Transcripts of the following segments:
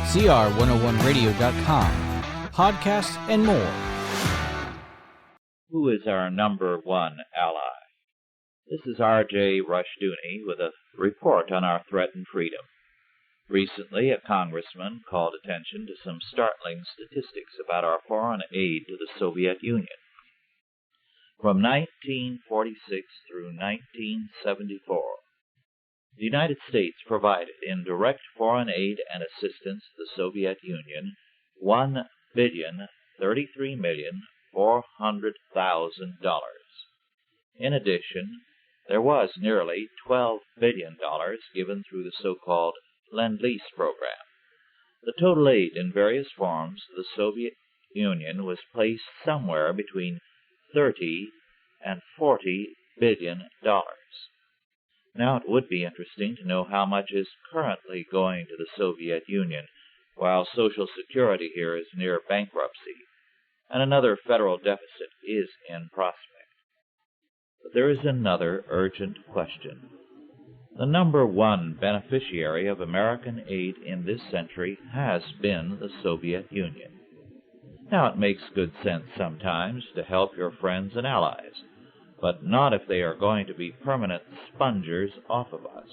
CR101radio.com, podcasts, and more. Who is our number one ally? This is R.J. Rushdoony with a report on our threatened freedom. Recently, a congressman called attention to some startling statistics about our foreign aid to the Soviet Union. From 1946 through 1974, the United States provided in direct foreign aid and assistance to the Soviet Union $1,033,400,000. In addition, there was nearly $12 billion given through the so-called Lend-Lease program. The total aid in various forms to the Soviet Union was placed somewhere between $30 and $40 billion. Now, it would be interesting to know how much is currently going to the Soviet Union, while Social Security here is near bankruptcy, and another federal deficit is in prospect. But there is another urgent question. The number one beneficiary of American aid in this century has been the Soviet Union. Now, it makes good sense sometimes to help your friends and allies, but not if they are going to be permanent spongers off of us.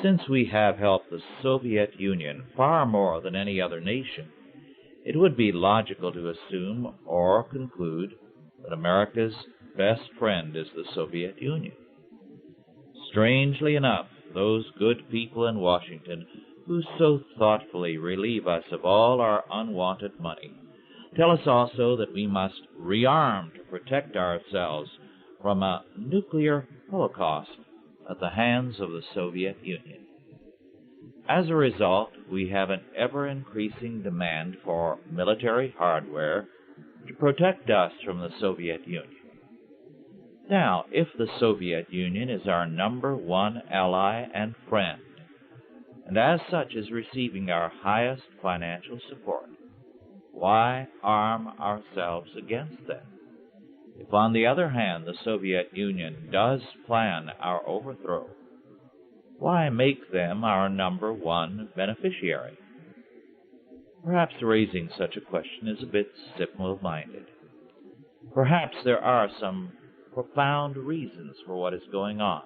Since we have helped the Soviet Union far more than any other nation, it would be logical to assume or conclude that America's best friend is the Soviet Union. Strangely enough, those good people in Washington who so thoughtfully relieve us of all our unwanted money tell us also that we must rearm to protect ourselves from a nuclear holocaust at the hands of the Soviet Union. As a result, we have an ever-increasing demand for military hardware to protect us from the Soviet Union. Now, if the Soviet Union is our number one ally and friend, and as such is receiving our highest financial support, why arm ourselves against them? If, on the other hand, the Soviet Union does plan our overthrow, why make them our number one beneficiary? Perhaps raising such a question is a bit simple-minded. Perhaps there are some profound reasons for what is going on.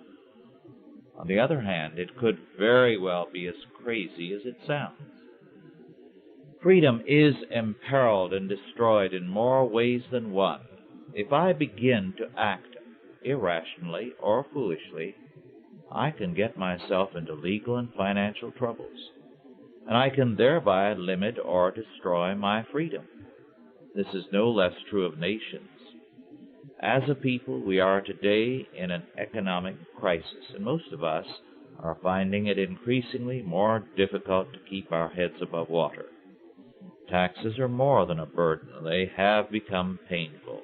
On the other hand, it could very well be as crazy as it sounds. Freedom is imperiled and destroyed in more ways than one if I begin to act irrationally or foolishly. I can get myself into legal and financial troubles, and I can thereby limit or destroy my freedom. This is no less true of nations. As a people, we are today in an economic crisis, and most of us are finding it increasingly more difficult to keep our heads above water. Taxes are more than a burden. They have become painful.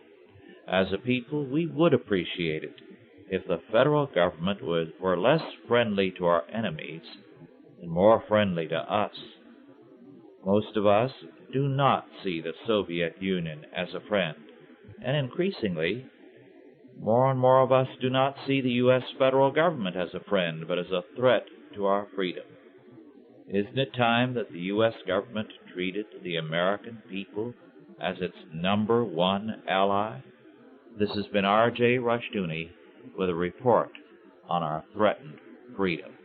As a people, we would appreciate it if the federal government were less friendly to our enemies and more friendly to us. Most of us do not see the Soviet Union as a friend, and increasingly, more and more of us do not see the U.S. federal government as a friend, but as a threat to our freedom. Isn't it time that the U.S. government treated the American people as its number one ally? This has been R.J. Rushdoony with a report on our threatened freedom.